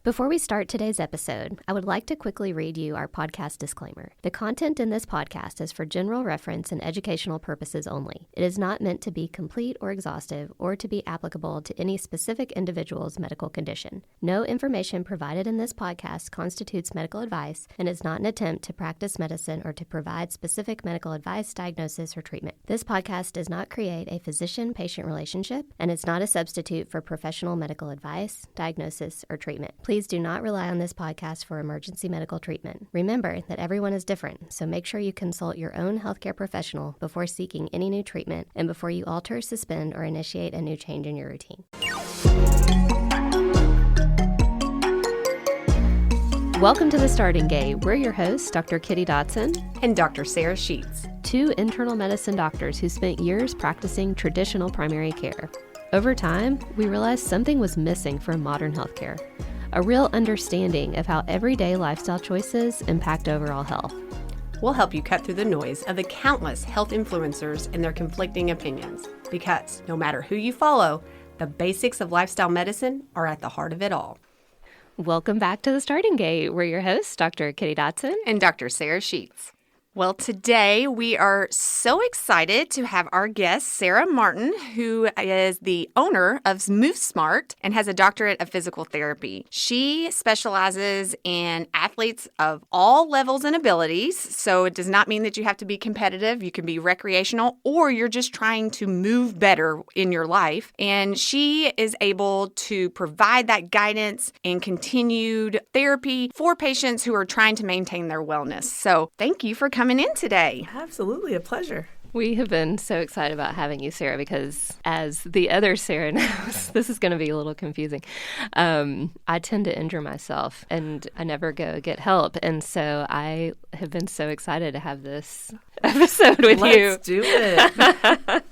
Before we start today's episode, I would like to quickly read you our podcast disclaimer. The content in this podcast is for general reference and educational purposes only. It is not meant to be complete or exhaustive or to be applicable to any specific individual's medical condition. No information provided in this podcast constitutes medical advice and is not an attempt to practice medicine or to provide specific medical advice, diagnosis, or treatment. This podcast does not create a physician-patient relationship and is not a substitute for professional medical advice, diagnosis, or treatment. Please do not rely on this podcast for emergency medical treatment. Remember that everyone is different, so make sure you consult your own healthcare professional before seeking any new treatment and before you alter, suspend, or initiate a new change in your routine. Welcome to The Starting Gate. We're your hosts, Dr. Kitty Dotson and Dr. Sarah Sheets, two internal medicine doctors who spent years practicing traditional primary care. Over time, we realized something was missing from modern healthcare. A real understanding of how everyday lifestyle choices impact overall health. We'll help you cut through the noise of the countless health influencers and their conflicting opinions, because no matter who you follow, the basics of lifestyle medicine are at the heart of it all. Welcome back to The Starting Gate. We're your hosts, Dr. Kitty Dotson and Dr. Sarah Sheets. Well, today we are so excited to have our guest, Sarah Martin, who is the owner of MoveSmart and has a doctorate of physical therapy. She specializes in athletes of all levels and abilities, so it does not mean that you have to be competitive. You can be recreational, or you're just trying to move better in your life. And she is able to provide that guidance and continued therapy for patients who are trying to maintain their wellness. So thank you for coming in today. Absolutely, a pleasure. We have been so excited about having you, Sarah, because as the other Sarah knows, this is going to be a little confusing. I tend to injure myself and I never go get help. And so I have been so excited to have this episode with you. Let's do it.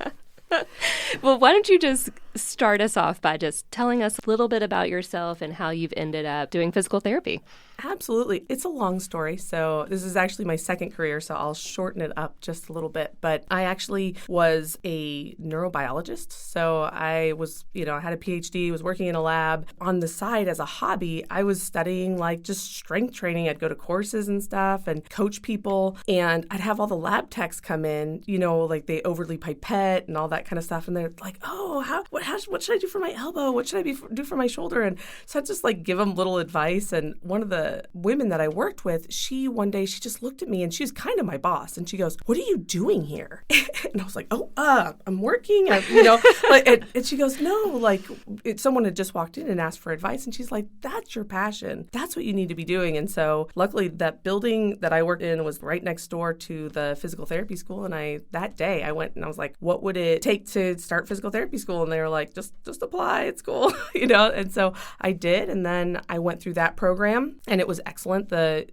Well, why don't you just start us off by just telling us a little bit about yourself and how you've ended up doing physical therapy? Absolutely. It's a long story. So this is actually my second career, so I'll shorten it up just a little bit. But I actually was a neurobiologist. So I was, I had a PhD, was working in a lab. On the side as a hobby, I was studying like just strength training. I'd go to courses and stuff and coach people. And I'd have all the lab techs come in, like they overly pipette and all that kind of stuff. And they're like, oh, what should I do for my elbow? What should I do for my shoulder? And so I'd just like give them little advice. And one of the women that I worked with, one day she just looked at me and she's kind of my boss. And she goes, "What are you doing here?" And I was like, I'm working, and she goes, "No, someone had just walked in and asked for advice." And she's like, "That's your passion. That's what you need to be doing." And so luckily that building that I worked in was right next door to the physical therapy school. And that day I went and I was like, "What would it take to start physical therapy school?" And they were like, just apply. It's cool. And so I did. And then I went through that program and it was excellent, the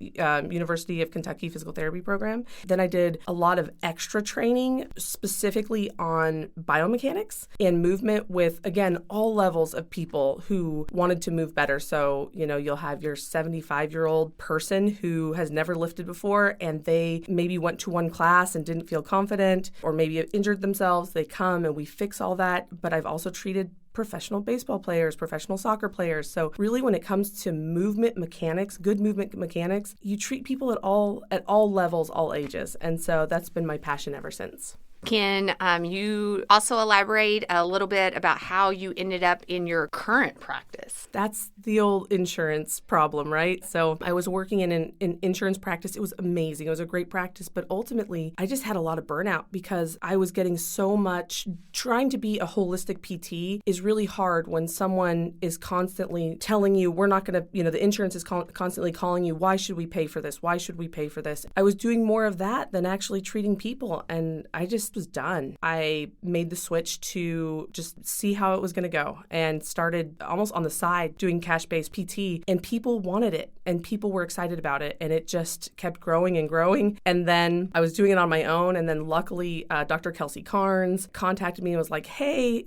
University of Kentucky physical therapy program. Then I did a lot of extra training specifically on biomechanics and movement with, again, all levels of people who wanted to move better. So, you'll have your 75-year-old person who has never lifted before and they maybe went to one class and didn't feel confident or maybe injured themselves. They come and we fix all that. But I've also treated professional baseball players, professional soccer players. So really when it comes to movement mechanics, good movement mechanics, you treat people at all levels, all ages. And so that's been my passion ever since. Can you also elaborate a little bit about how you ended up in your current practice? That's the old insurance problem, right? So I was working in an insurance practice. It was amazing. It was a great practice. But ultimately, I just had a lot of burnout because I was getting so much. Trying to be a holistic PT is really hard when someone is constantly telling you, we're not going to, the insurance is constantly calling you, why should we pay for this? Why should we pay for this? I was doing more of that than actually treating people. And I just was done. I made the switch to just see how it was going to go and started almost on the side doing cash-based PT, and people wanted it and people were excited about it, and it just kept growing and growing. And then I was doing it on my own, and then luckily Dr. Kelsey Carnes contacted me and was like, "Hey,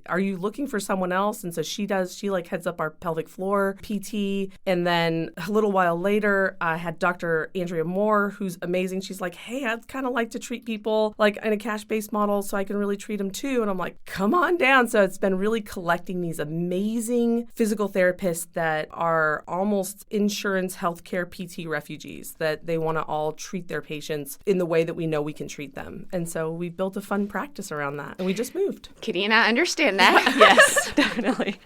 are you looking for someone else?" And so she heads up our pelvic floor PT. And then a little while later, I had Dr. Andrea Moore, who's amazing. She's like, "Hey, I'd kind of like to treat people model, like in a cash-based model, so I can really treat them too. And I'm like, come on down. So it's been really collecting these amazing physical therapists that are almost insurance healthcare PT refugees, that they want to all treat their patients in the way that we know we can treat them. And so we built a fun practice around that, and we just moved. Kitty and I understand that. Yes, definitely.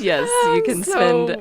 Yes,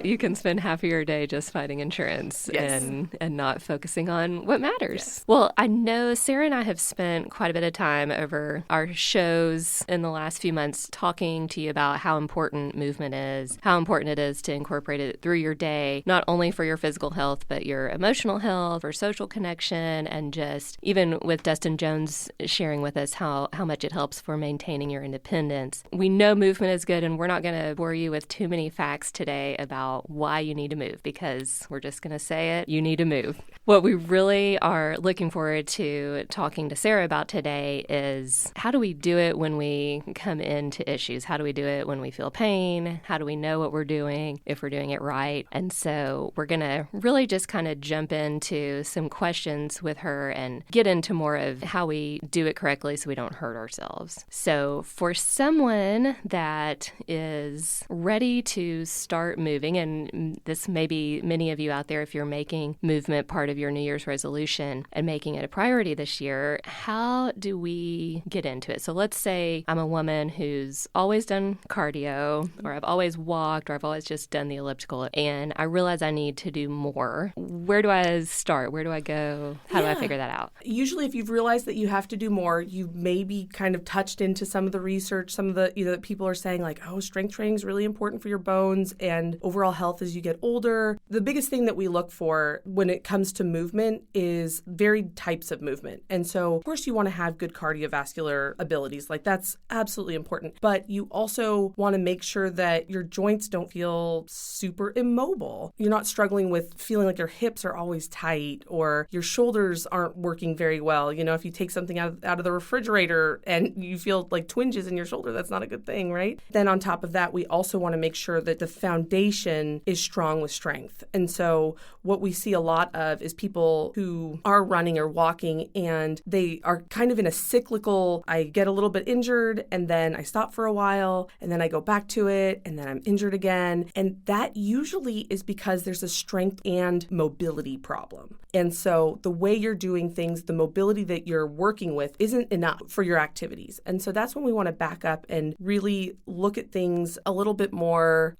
you can spend half of your day just fighting insurance and not focusing on what matters. Yes. Well, I know Sarah and I have spent quite a bit of time over our shows in the last few months talking to you about how important movement is, how important it is to incorporate it through your day, not only for your physical health, but your emotional health or social connection, and just even with Dustin Jones sharing with us how much it helps for maintaining your independence. We know movement is good, and we're not going to bore you with too many facts today about why you need to move, because we're just going to say it, you need to move. What we really are looking forward to talking to Sarah about today is how do we do it when we come into issues? How do we do it when we feel pain? How do we know what we're doing, if we're doing it right? And so we're going to really just kind of jump into some questions with her and get into more of how we do it correctly so we don't hurt ourselves. So for someone that is ready to start moving, and this may be many of you out there if you're making movement part of your New Year's resolution and making it a priority this year, how do we get into it? So let's say I'm a woman who's always done cardio, or I've always walked, or I've always just done the elliptical, and I realize I need to do more. Where do I start? Where do I go? How do I figure that out? Usually if you've realized that you have to do more, you maybe kind of touched into some of the research, some of the, that people are saying like, oh, strength training is really important for your bones and overall health as you get older. The biggest thing that we look for when it comes to movement is varied types of movement. And so, of course, you want to have good cardiovascular abilities. Like that's absolutely important. But you also want to make sure that your joints don't feel super immobile. You're not struggling with feeling like your hips are always tight or your shoulders aren't working very well. You know, if you take something out of the refrigerator and you feel like twinges in your shoulder, that's not a good thing, right? Then on top of that, we also want to make sure that the foundation is strong with strength. And so what we see a lot of is people who are running or walking and they are kind of in a cyclical, I get a little bit injured and then I stop for a while and then I go back to it and then I'm injured again. And that usually is because there's a strength and mobility problem. And so the way you're doing things, the mobility that you're working with isn't enough for your activities. And so that's when we want to back up and really look at things a little bit more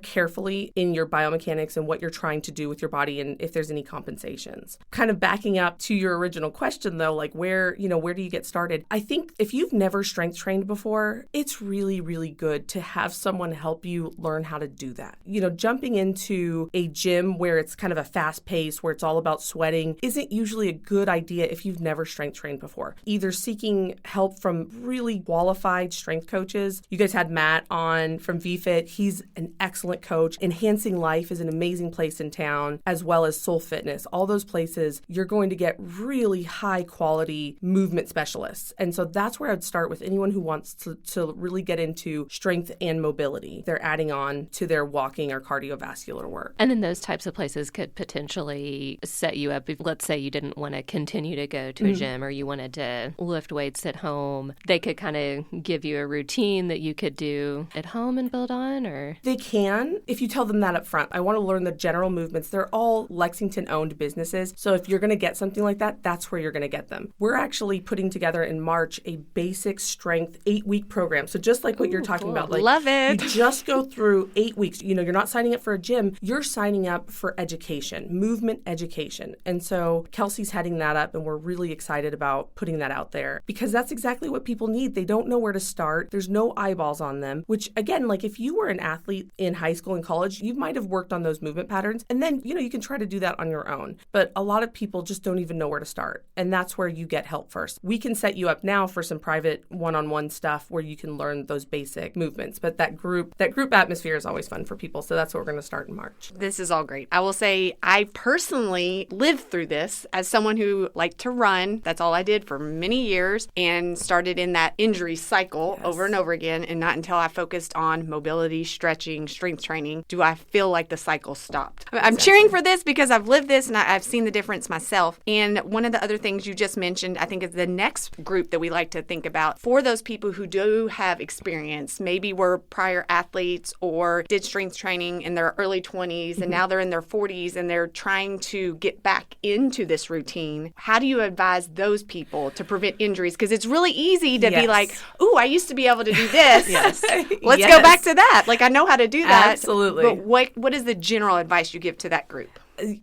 carefully in your biomechanics and what you're trying to do with your body and if there's any compensations. Kind of backing up to your original question though, like where do you get started? I think if you've never strength trained before, it's really, really good to have someone help you learn how to do that. Jumping into a gym where it's kind of a fast pace, where it's all about sweating, isn't usually a good idea if you've never strength trained before. Either seeking help from really qualified strength coaches. You guys had Matt on from VFit. He's an excellent coach. Enhancing Life is an amazing place in town, as well as Soul Fitness. All those places, you're going to get really high quality movement specialists. And so that's where I'd start with anyone who wants to really get into strength and mobility. They're adding on to their walking or cardiovascular work. And then those types of places could potentially set you up. If, let's say you didn't want to continue to go to a gym or you wanted to lift weights at home, they could kind of give you a routine that you could do at home and build on, or? They can, if you tell them that up front. I want to learn the general movements. They're all Lexington-owned businesses. So if you're going to get something like that, that's where you're going to get them. We're actually putting together in March a basic strength 8-week program. So just like what you're talking about. Like, love it. You just go through 8 weeks. You're not signing up for a gym. You're signing up for education, movement education. And so Kelsey's heading that up, and we're really excited about putting that out there because that's exactly what people need. They don't know where to start. There's no eyeballs on them, which again, like if you were an athlete in high school and college, you might have worked on those movement patterns and then, you can try to do that on your own. But a lot of people just don't even know where to start. And that's where you get help first. We can set you up now for some private one-on-one stuff where you can learn those basic movements. But that group atmosphere is always fun for people. So that's what we're going to start in March. This is all great. I will say I personally lived through this as someone who liked to run. That's all I did for many years and started in that injury cycle over and over again. And not until I focused on mobility mobility, stretching, strength training, do I feel like the cycle stopped? I'm cheering for this because I've lived this and I've seen the difference myself. And one of the other things you just mentioned, I think, is the next group that we like to think about for those people who do have experience, maybe were prior athletes or did strength training in their early 20s and now they're in their 40s and they're trying to get back into this routine. How do you advise those people to prevent injuries? Because it's really easy to be like, ooh, I used to be able to do this. Let's go back to that. Like, I know how to do that. Absolutely. But what is the general advice you give to that group?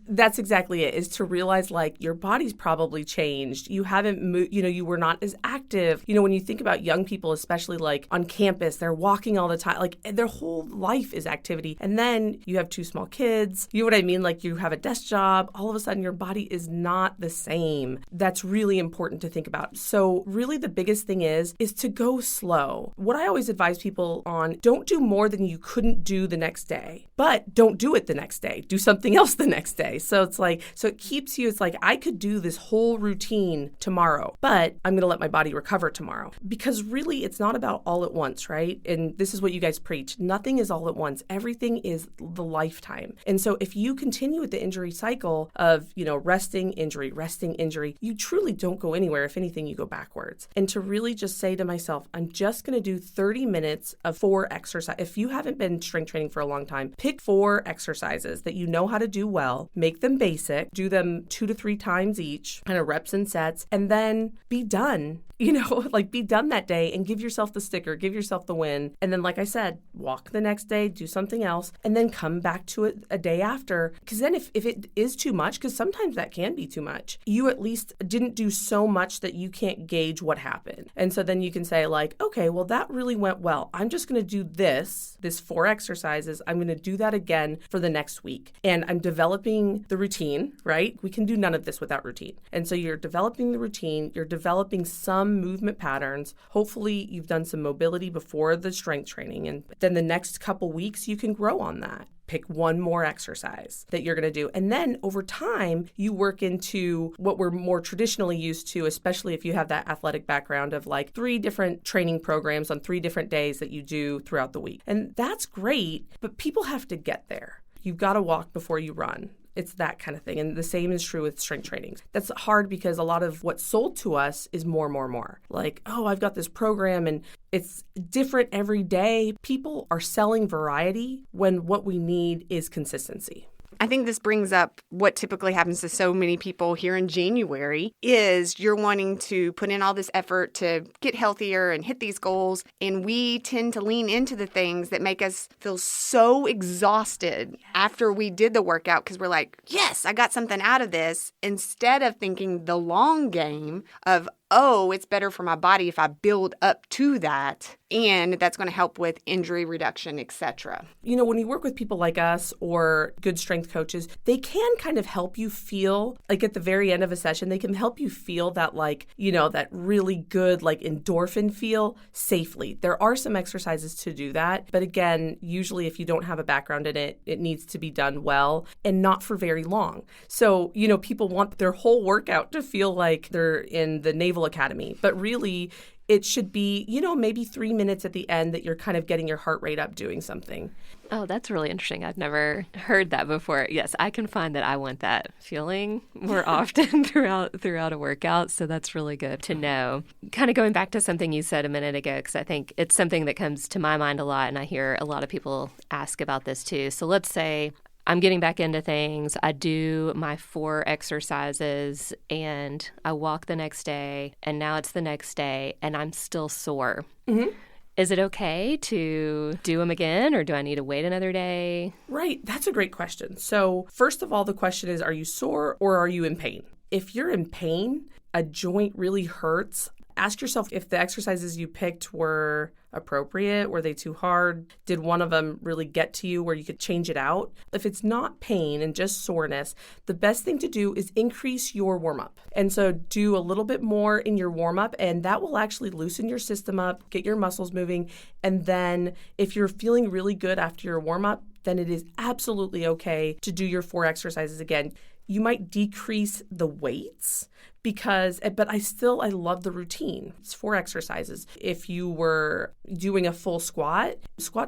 That's exactly it, is to realize, like, your body's probably changed. You haven't moved, you were not as active. When you think about young people, especially like on campus, they're walking all the time. Like, their whole life is activity. And then you have 2 small kids. You know what I mean? Like, you have a desk job. All of a sudden, your body is not the same. That's really important to think about. So really the biggest thing is to go slow. What I always advise people on, don't do more than you couldn't do the next day. But don't do it the next day. Do something else the next day. So it's like, so it keeps you, it's like, I could do this whole routine tomorrow, but I'm going to let my body recover tomorrow. Because really, it's not about all at once, right? And this is what you guys preach. Nothing is all at once. Everything is the lifetime. And so if you continue with the injury cycle of, resting, injury, you truly don't go anywhere. If anything, you go backwards. And to really just say to myself, I'm just going to do 30 minutes of 4 exercises. If you haven't been strength training for a long time, pick 4 exercises that you know how to do well. Make them basic, do them 2 to 3 times each, kind of reps and sets, and then be done. Be done that day and give yourself the sticker, give yourself the win. And then, like I said, walk the next day, do something else, and then come back to it a day after. Because then if it is too much, because sometimes that can be too much, you at least didn't do so much that you can't gauge what happened. And so then you can say, like, okay, well, that really went well. I'm just going to do this 4 exercises. I'm going to do that again for the next week. And I'm developing the routine, right? We can do none of this without routine. And so you're developing the routine, you're developing some movement patterns. Hopefully you've done some mobility before the strength training, and then the next couple weeks you can grow on that. Pick 1 more exercise that you're going to do. And then over time, you work into what we're more traditionally used to, especially if you have that athletic background of like 3 different training programs on 3 different days that you do throughout the week. And that's great, but people have to get there. You've got to walk before you run. It's that kind of thing. And the same is true with strength training. That's hard because a lot of what's sold to us is more. Like, oh, I've got this program and it's different every day. People are selling variety when what we need is consistency. I think this brings up what typically happens to so many people here in January is you're wanting to put in all this effort to get healthier and hit these goals. And we tend to lean into the things that make us feel so exhausted after we did the workout because we're like, yes, I got something out of this, instead of thinking the long game of, oh, it's better for my body if I build up to that, and that's going to help with injury reduction, etc. When you work with people like us or good strength coaches, they can kind of help you feel, like at the very end of a session, they can help you feel that that really good endorphin feel safely. There are some exercises to do that, but again, usually if you don't have a background in it, it needs to be done well and not for very long. So, people want their whole workout to feel like they're in the Naval Academy, but really it should be, maybe 3 minutes at the end that you're kind of getting your heart rate up doing something. Oh, that's really interesting. I've never heard that before. Yes, I can find that I want that feeling more often throughout a workout. So that's really good to know. Kind of going back to something you said a minute ago, because I think it's something that comes to my mind a lot, and I hear a lot of people ask about this too. So let's say I'm getting back into things. I do my 4 exercises and I walk the next day, and now it's the next day and I'm still sore. Mm-hmm. Is it okay to do them again, or do I need to wait another day? Right. That's a great question. So first of all, the question is, are you sore or are you in pain? If you're in pain, a joint really hurts, ask yourself if the exercises you picked were appropriate. Were they too hard? Did one of them really get to you where you could change it out? If it's not pain and just soreness, the best thing to do is increase your warm-up. And so do a little bit more in your warm-up, and that will actually loosen your system up, get your muscles moving. And then if you're feeling really good after your warm-up, then it is absolutely okay to do your 4 exercises again. You might decrease the weights, but I love the routine. It's 4 exercises. If you were doing a full squat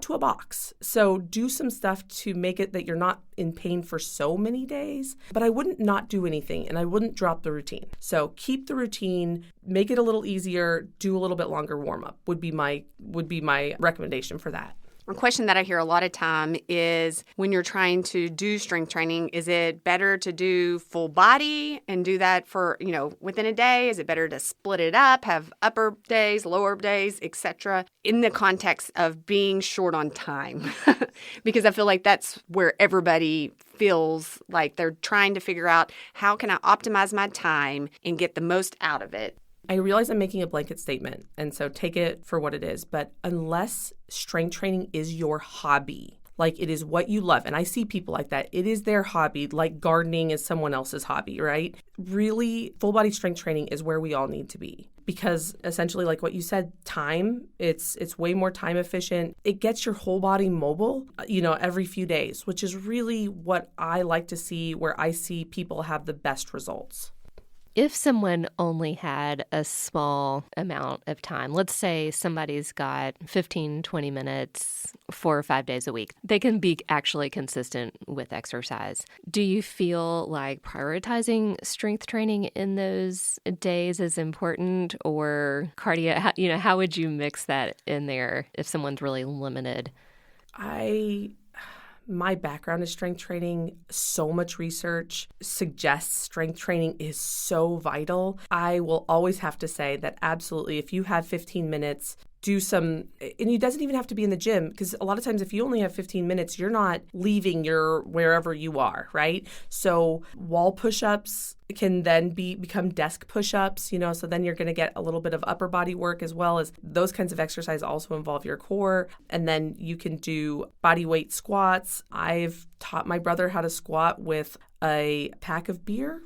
to a box. So do some stuff to make it that you're not in pain for so many days, but I wouldn't not do anything and I wouldn't drop the routine. So keep the routine, make it a little easier, do a little bit longer warm up would be my recommendation for that. A question that I hear a lot of time is when you're trying to do strength training, is it better to do full body and do that for, within a day? Is it better to split it up, have upper days, lower days, etc., in the context of being short on time? Because I feel like that's where everybody feels like they're trying to figure out how can I optimize my time and get the most out of it. I realize I'm making a blanket statement, and so take it for what it is. But unless strength training is your hobby, like it is what you love, and I see people like that, it is their hobby, like gardening is someone else's hobby, right? Really, full body strength training is where we all need to be. Because essentially, like what you said, time, it's way more time efficient. It gets your whole body mobile, every few days, which is really what I like to see, where I see people have the best results. If someone only had a small amount of time, let's say somebody's got 15, 20 minutes, 4 or 5 days a week, they can be actually consistent with exercise. Do you feel like prioritizing strength training in those days is important, or cardio? How would you mix that in there if someone's really limited? My background is strength training. So much research suggests strength training is so vital. I will always have to say that absolutely, if you have 15 minutes, do some, and it doesn't even have to be in the gym, because a lot of times if you only have 15 minutes, you're not leaving your wherever you are, right? So wall push-ups can then become desk push-ups, so then you're going to get a little bit of upper body work, as well as those kinds of exercise also involve your core. And then you can do body weight squats. I've taught my brother how to squat with a pack of beer.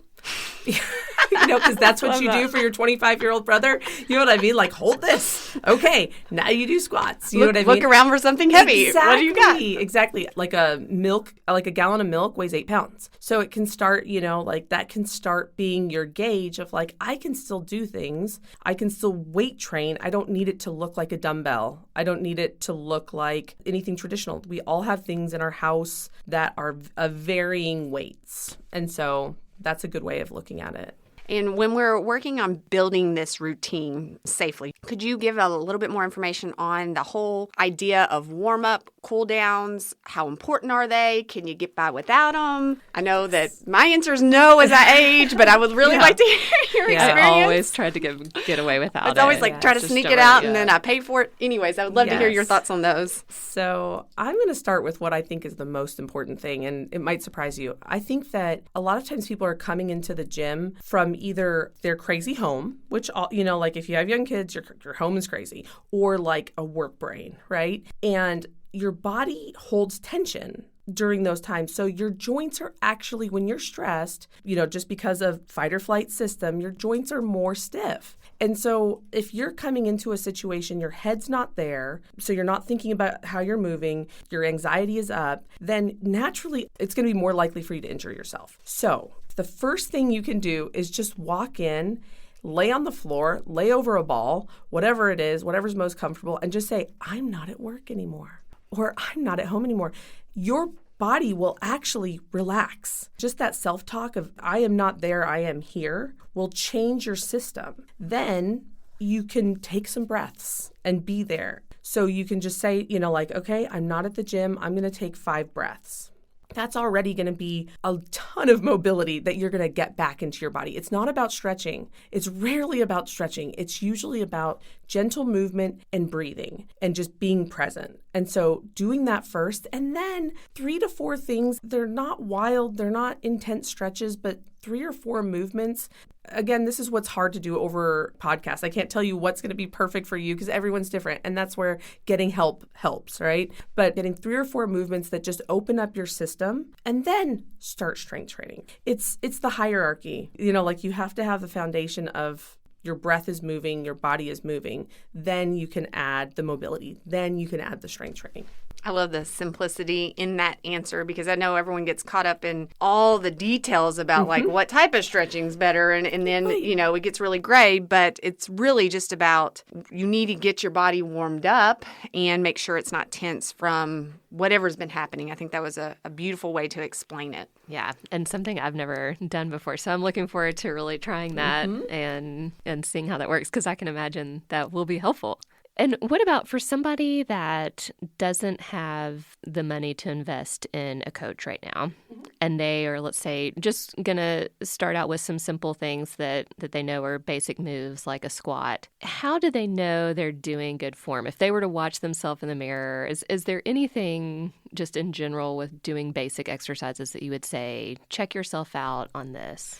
Because that's what you do for your 25-year-old brother. You know what I mean? Like, hold this. Okay, now you do squats. You know what I mean? Look around for something heavy. Exactly. What do you got? Exactly. Like a gallon of milk weighs 8 pounds. So it can start, that can start being your gauge of like, I can still do things. I can still weight train. I don't need it to look like a dumbbell. I don't need it to look like anything traditional. We all have things in our house that are of varying weights. And so that's a good way of looking at it. And when we're working on building this routine safely, could you give a little bit more information on the whole idea of warm-up, cool-downs? How important are they? Can you get by without them? I know that my answer is no as I age, but I would really like to hear your experience. I always tried to get away without it. It's always try to sneak it out and then I pay for it. Anyways, I would love to hear your thoughts on those. So I'm going to start with what I think is the most important thing, and it might surprise you. I think that a lot of times people are coming into the gym from either their crazy home, which, like if you have young kids, your home is crazy, or like a work brain, right? And your body holds tension during those times. So your joints are actually, when you're stressed, just because of fight or flight system, your joints are more stiff. And so if you're coming into a situation, your head's not there, so you're not thinking about how you're moving, your anxiety is up, then naturally it's going to be more likely for you to injure yourself. So the first thing you can do is just walk in, lay on the floor, lay over a ball, whatever it is, whatever's most comfortable, and just say, I'm not at work anymore, or I'm not at home anymore. Your body will actually relax. Just that self-talk of I am not there, I am here will change your system. Then you can take some breaths and be there. So you can just say, okay, I'm not at the gym. I'm going to take 5 breaths. That's already going to be a ton of mobility that you're going to get back into your body. It's not about stretching. It's rarely about stretching. It's usually about gentle movement and breathing and just being present. And so doing that first, and then 3 to 4 things. They're not wild. They're not intense stretches, but 3 or 4 movements. Again, this is what's hard to do over podcasts. I can't tell you what's going to be perfect for you because everyone's different. And that's where getting help helps, right? But getting 3 or 4 movements that just open up your system and then start strength training. It's the hierarchy. You have to have the foundation of your breath is moving, your body is moving. Then you can add the mobility. Then you can add the strength training. I love the simplicity in that answer because I know everyone gets caught up in all the details about like what type of stretching is better. And then, it gets really gray, but it's really just about you need to get your body warmed up and make sure it's not tense from whatever's been happening. I think that was a beautiful way to explain it. Yeah, and something I've never done before. So I'm looking forward to really trying that and seeing how that works because I can imagine that will be helpful. And what about for somebody that doesn't have the money to invest in a coach right now, and they are, let's say, just going to start out with some simple things that they know are basic moves like a squat? How do they know they're doing good form? If they were to watch themselves in the mirror, is there anything just in general with doing basic exercises that you would say, check yourself out on this?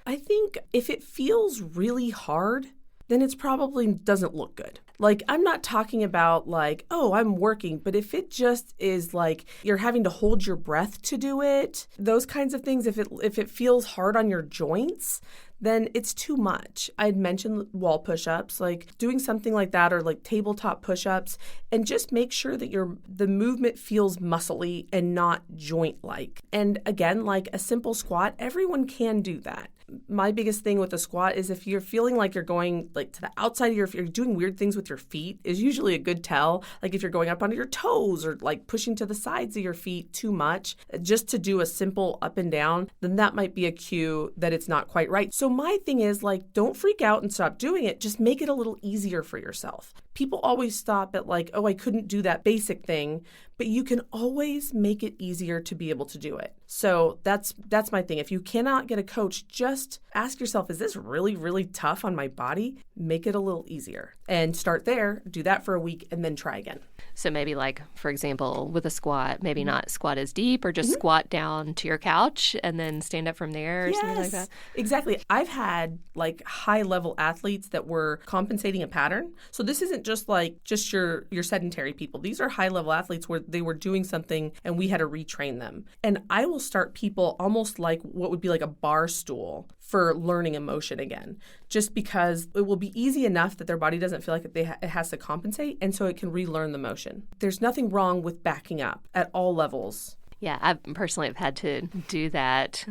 I think if it feels really hard, then it's probably doesn't look good. Like, I'm not talking about like, oh, I'm working, but if it just is like you're having to hold your breath to do it, those kinds of things, if it feels hard on your joints, then it's too much. I'd mentioned wall push-ups, like doing something like that or like tabletop push-ups, and just make sure that the movement feels muscly and not joint-like. And again, like a simple squat, everyone can do that. My biggest thing with a squat is if you're feeling like you're going like to the outside of if you're doing weird things with your feet is usually a good tell. Like if you're going up onto your toes or like pushing to the sides of your feet too much, just to do a simple up and down, then that might be a cue that it's not quite right. So my thing is like, don't freak out and stop doing it. Just make it a little easier for yourself. People always stop at like, oh, I couldn't do that basic thing, but you can always make it easier to be able to do it. So that's my thing. If you cannot get a coach, just ask yourself, is this really, really tough on my body? Make it a little easier and start there, do that for a week and then try again. So maybe like, for example, with a squat, maybe not squat as deep or just squat down to your couch and then stand up from there or something like that? Exactly. I've had like high level athletes that were compensating a pattern. So this isn't just like just your sedentary people. These are high level athletes where they were doing something and we had to retrain them. And I will start people almost like what would be like a bar stool for learning emotion again, just because it will be easy enough that their body doesn't feel like it has to compensate, and so it can relearn the motion. There's nothing wrong with backing up at all levels. Yeah, I personally have had to do that.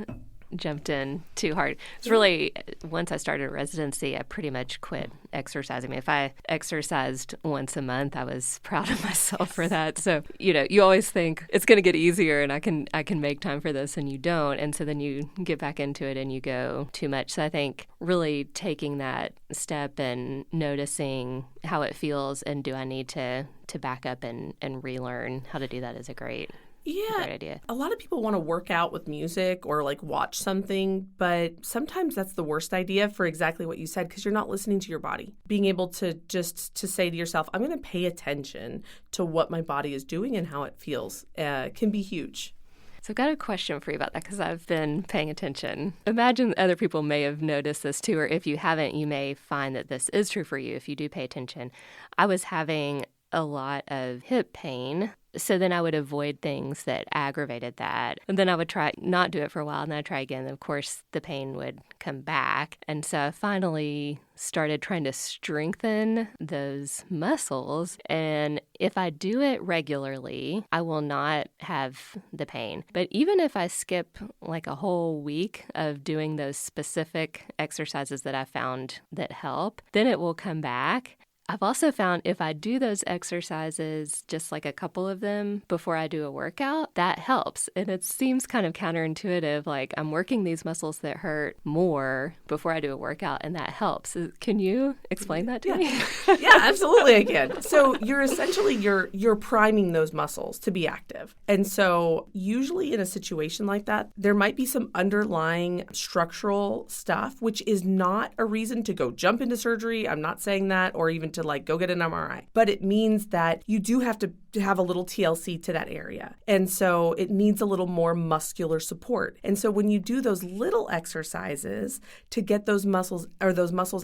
Jumped in too hard. It's really, once I started residency, I pretty much quit exercising. I mean, if I exercised once a month, I was proud of myself for that. So, you always think it's going to get easier and I can make time for this, and you don't. And so then you get back into it and you go too much. So I think really taking that step and noticing how it feels and do I need to back up and relearn how to do that is a great idea. A lot of people want to work out with music or like watch something, but sometimes that's the worst idea for exactly what you said because you're not listening to your body. Being able to just to say to yourself, I'm going to pay attention to what my body is doing and how it feels can be huge. So I've got a question for you about that because I've been paying attention. Imagine other people may have noticed this too, or if you haven't, you may find that this is true for you if you do pay attention. I was having a lot of hip pain. So then I would avoid things that aggravated that. And then I would try not do it for a while, and then I'd try again. And of course, the pain would come back. And so I finally started trying to strengthen those muscles. And if I do it regularly, I will not have the pain. But even if I skip like a whole week of doing those specific exercises that I found that help, then it will come back. I've also found if I do those exercises, just like a couple of them before I do a workout, that helps. And it seems kind of counterintuitive, like I'm working these muscles that hurt more before I do a workout, and that helps. Can you explain that to me? Yeah, absolutely I can. So you're essentially, you're priming those muscles to be active. And so usually in a situation like that, there might be some underlying structural stuff, which is not a reason to go jump into surgery. I'm not saying that, or even to like go get an MRI. But it means that you do have to have a little TLC to that area. And so it needs a little more muscular support. And so when you do those little exercises to get those muscles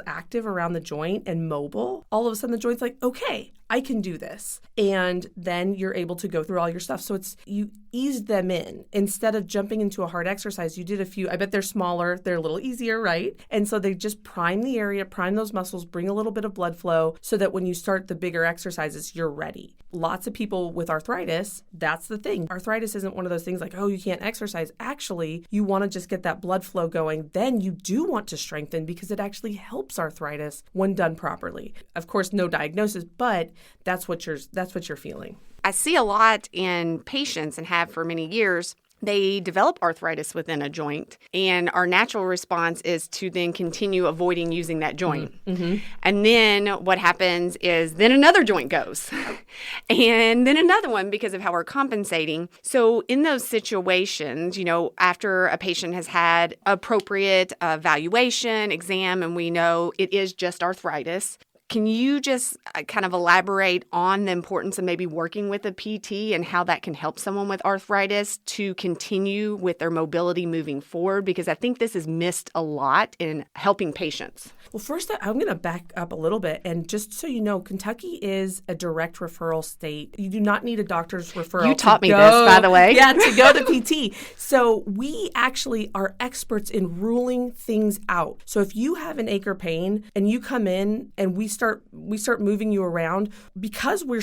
active around the joint and mobile, all of a sudden the joint's like, okay, I can do this. And then you're able to go through all your stuff. So it's you ease them in. Instead of jumping into a hard exercise, you did a few. I bet they're smaller. They're a little easier, right? And so they just prime the area, prime those muscles, bring a little bit of blood flow so that when you start the bigger exercises, you're ready. Lots of people with arthritis, that's the thing. Arthritis isn't one of those things like, oh, you can't exercise. Actually, you want to just get that blood flow going. Then you do want to strengthen because it actually helps arthritis when done properly. Of course, no diagnosis, but that's what you're feeling. I see a lot in patients and have for many years. They develop arthritis within a joint, and our natural response is to then continue avoiding using that joint. Mm-hmm. And then what happens is then another joint goes, and then another one because of how we're compensating. So in those situations, after a patient has had appropriate evaluation, exam, and we know it is just arthritis, can you just kind of elaborate on the importance of maybe working with a PT and how that can help someone with arthritis to continue with their mobility moving forward? Because I think this is missed a lot in helping patients. Well, first, I'm going to back up a little bit. And just so you know, Kentucky is a direct referral state. You do not need a doctor's referral. You taught me this, by the way. Yeah, to go to PT. So we actually are experts in ruling things out. So if you have an ache or pain and you come in and we start moving you around, because we're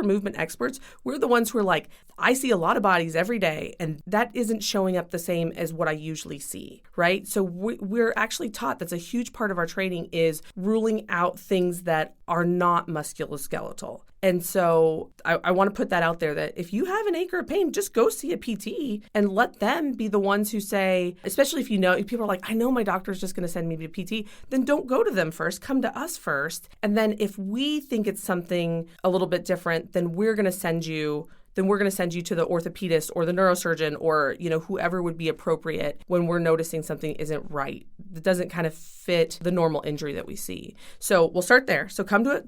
movement experts, we're the ones who are like, I see a lot of bodies every day, and that isn't showing up the same as what I usually see, right? So we're actually taught that's a huge part of our training is ruling out things that are not musculoskeletal. And so I want to put that out there that if you have an ache or a pain, just go see a PT and let them be the ones who say, especially if people are like, I know my doctor's just going to send me to a PT, then don't go to them first, come to us first. And then if we think it's something a little bit different, then we're going to send you to the orthopedist or the neurosurgeon or, whoever would be appropriate when we're noticing something isn't right. That doesn't kind of fit the normal injury that we see. So we'll start there. So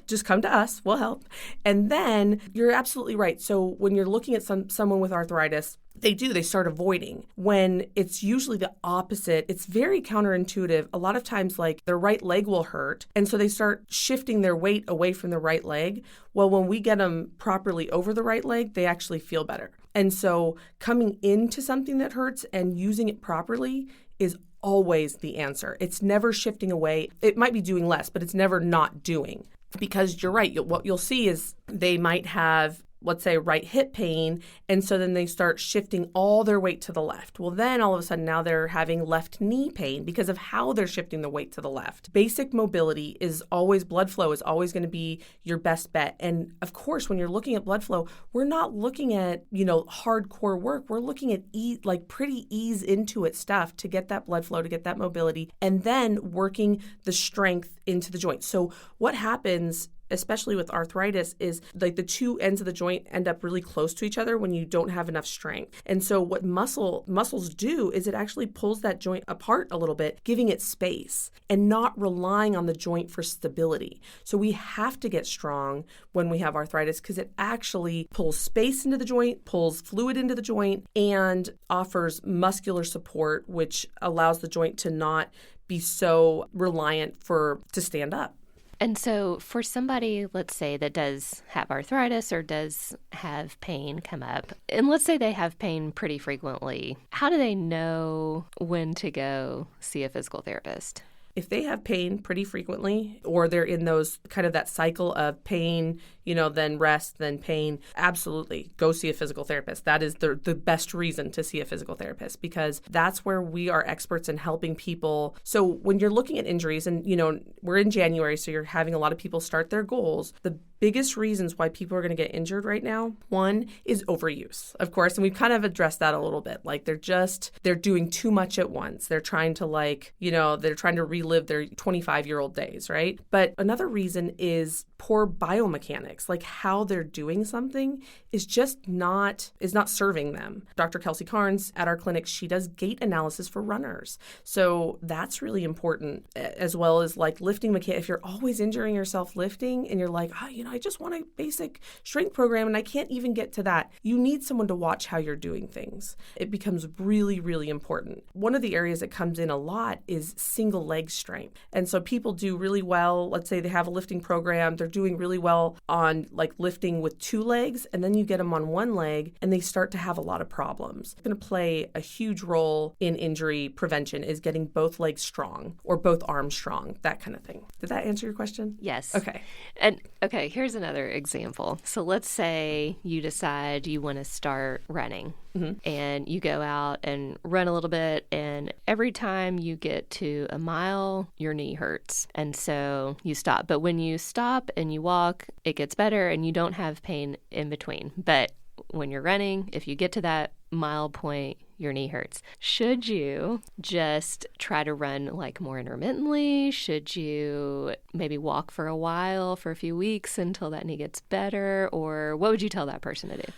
just come to us. We'll help. And then you're absolutely right. So when you're looking at someone with arthritis, they start avoiding when it's usually the opposite. It's very counterintuitive. A lot of times, like their right leg will hurt. And so they start shifting their weight away from the right leg. Well, when we get them properly over the right leg, they actually feel better. And so coming into something that hurts and using it properly is always the answer. It's never shifting away. It might be doing less, but it's never not doing. Because you're right. What you'll see is they might have, let's say, right hip pain, and so then they start shifting all their weight to the left. Well, then all of a sudden now they're having left knee pain because of how they're shifting the weight to the left. Basic mobility is always, blood flow is always going to be your best bet. And of course, when you're looking at blood flow, we're not looking at, hardcore work. We're looking at pretty ease into it stuff to get that blood flow, to get that mobility, and then working the strength into the joint. So what happens, especially with arthritis, is like the two ends of the joint end up really close to each other when you don't have enough strength. And so what muscles do is it actually pulls that joint apart a little bit, giving it space and not relying on the joint for stability. So we have to get strong when we have arthritis because it actually pulls space into the joint, pulls fluid into the joint, and offers muscular support, which allows the joint to not be so reliant to stand up. And so for somebody, let's say, that does have arthritis or does have pain come up, and let's say they have pain pretty frequently, how do they know when to go see a physical therapist? If they have pain pretty frequently, or they're in those kind of that cycle of pain, then rest, then pain, absolutely go see a physical therapist. That is the best reason to see a physical therapist because that's where we are experts in helping people. So when you're looking at injuries and, we're in January, so you're having a lot of people start their goals. The biggest reasons why people are going to get injured right now, one is overuse, of course, and we've kind of addressed that a little bit. Like they're doing too much at once. They're trying to they're trying to relive their 25-year-old days, right? But another reason is poor biomechanics, like how they're doing something is not serving them. Dr. Kelsey Carnes at our clinic, she does gait analysis for runners. So that's really important, as well as like lifting mechanics. If you're always injuring yourself lifting and you're like, I just want a basic strength program and I can't even get to that, you need someone to watch how you're doing things. It becomes really, really important. One of the areas that comes in a lot is single leg strength. And so people do really well. Let's say they have a lifting program. They're they're doing really well on like lifting with 2 legs, and then you get them on 1 leg and they start to have a lot of problems. It's going to play a huge role in injury prevention is getting both legs strong or both arms strong, that kind of thing. Did that answer your question? Yes. Okay. And okay, here's another example. So let's say you decide you want to start running. And you go out and run a little bit, and every time you get to a mile, your knee hurts. And so you stop. But when you stop and you walk, it gets better and you don't have pain in between. But when you're running, if you get to that mile point, your knee hurts. Should you just try to run like more intermittently? Should you maybe walk for a while, for a few weeks until that knee gets better? Or what would you tell that person to do?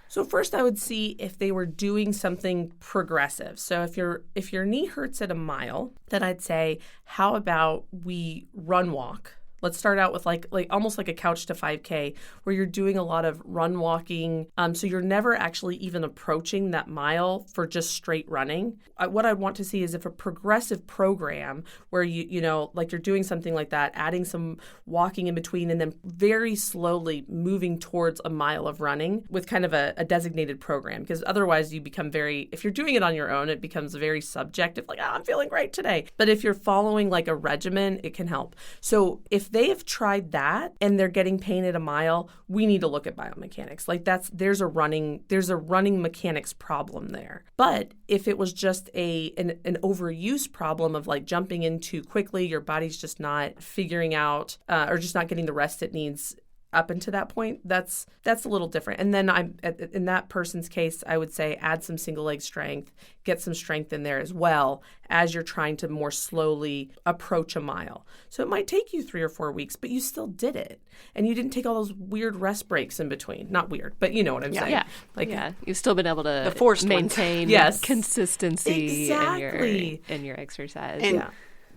So first I would see if they were doing something progressive. So if your knee hurts at a mile, then I'd say, how about we run walk? Let's start out with like almost like a couch to 5K where you're doing a lot of run walking. So you're never actually even approaching that mile for just straight running. What I want to see is if a progressive program where you know, like you're doing something like that, adding some walking in between and then very slowly moving towards a mile of running with kind of a designated program. Because otherwise you become if you're doing it on your own, it becomes very subjective, like, I'm feeling great today. But if you're following like a regimen, it can help. So if they have tried that and they're getting pain at a mile, we need to look at biomechanics. Like there's a running mechanics problem there. But if it was just an overuse problem of like jumping in too quickly, your body's just not figuring out or just not getting the rest it needs up until that point, that's a little different. And then in that person's case, I would say add some single leg strength, get some strength in there as well as you're trying to more slowly approach a mile. So it might take you 3 or 4 weeks, but you still did it. And you didn't take all those weird rest breaks in between. Not weird, but you know what I'm saying. Yeah. You've still been able to maintain consistency in your exercise. And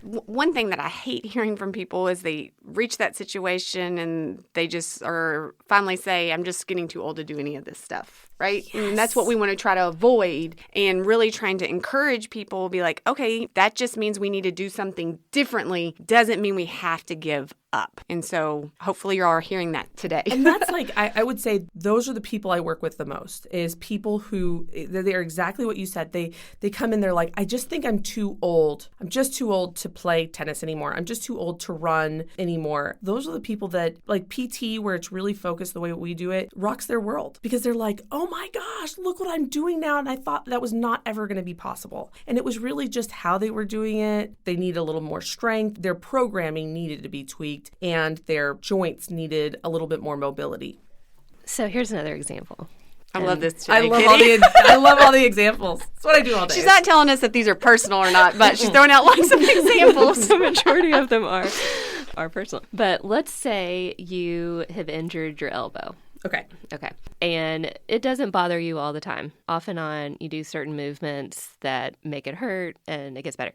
one thing that I hate hearing from people is they reach that situation and they just are finally say, I'm just getting too old to do any of this stuff, right? Yes. And that's what we want to try to avoid, and really trying to encourage people, be like, okay, that just means we need to do something differently. Doesn't mean we have to give up. And so hopefully you're all hearing that today. And that's like, I would say those are the people I work with the most, is people who, they're exactly what you said. They come in, they're like, I just think I'm too old. I'm just too old to play tennis anymore. I'm just too old to run anymore. Those are the people that, like PT, where it's really focused the way we do it, rocks their world, because they're like, oh my gosh, look what I'm doing now. And I thought that was not ever going to be possible. And it was really just how they were doing it. They need a little more strength. Their programming needed to be tweaked, and their joints needed a little bit more mobility. So here's another example. I love this today, I love all the examples. That's what I do all day. She's not telling us that these are personal or not, but she's throwing out lots of examples. The majority of them are personal. But let's say you have injured your elbow. Okay. And it doesn't bother you all the time. Off and on, you do certain movements that make it hurt and it gets better.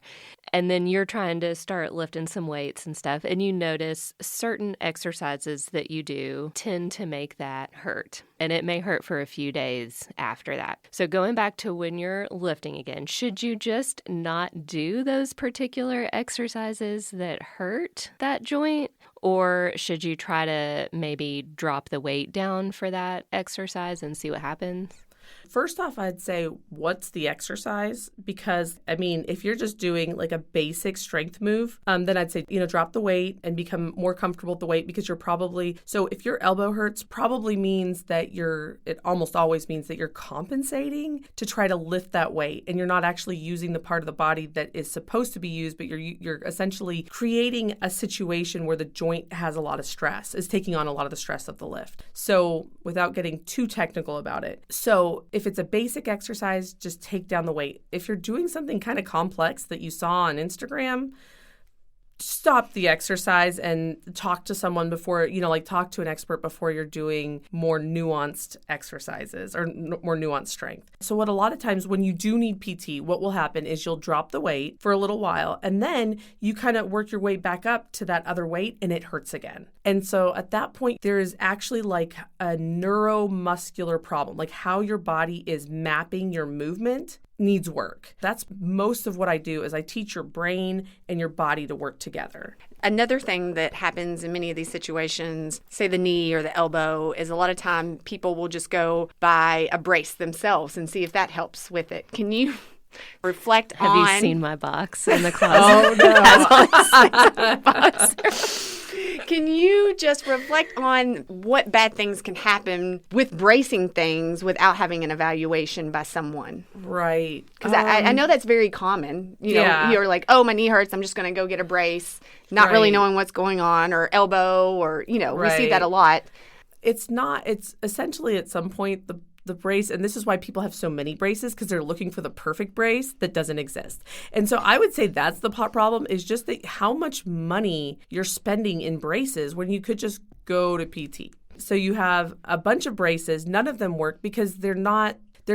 And then you're trying to start lifting some weights and stuff, and you notice certain exercises that you do tend to make that hurt. And it may hurt for a few days after that. So going back to when you're lifting again, should you just not do those particular exercises that hurt that joint? Or should you try to maybe drop the weight down for that exercise and see what happens? First off, I'd say, what's the exercise? Because, I mean, if you're just doing like a basic strength move, then I'd say, drop the weight and become more comfortable with the weight, because you're so if your elbow hurts, probably means that it almost always means that you're compensating to try to lift that weight, and you're not actually using the part of the body that is supposed to be used, but you're essentially creating a situation where the joint has a lot of stress, is taking on a lot of the stress of the lift. So without getting too technical about it. So if it's a basic exercise, just take down the weight. If you're doing something kind of complex that you saw on Instagram, stop the exercise and talk to someone before, talk to an expert before you're doing more nuanced exercises or more nuanced strength. So what a lot of times when you do need PT, what will happen is you'll drop the weight for a little while, and then you kind of work your way back up to that other weight and it hurts again. And so at that point, there is actually like a neuromuscular problem, like how your body is mapping your movement needs work. That's most of what I do is I teach your brain and your body to work together. Another thing that happens in many of these situations, say the knee or the elbow, is a lot of time people will just go buy a brace themselves and see if that helps with it. Can you reflect Have on... you seen my box in the closet? Can you just reflect on what bad things can happen with bracing things without having an evaluation by someone? Right. Because I know that's very common. You know, you're like, oh, my knee hurts, I'm just going to go get a brace, not really knowing what's going on, or elbow, or, we see that a lot. It's essentially at some point the brace, and this is why people have so many braces, because they're looking for the perfect brace that doesn't exist. And so I would say that's the problem, is just how much money you're spending in braces when you could just go to PT. So you have a bunch of braces, none of them work because they're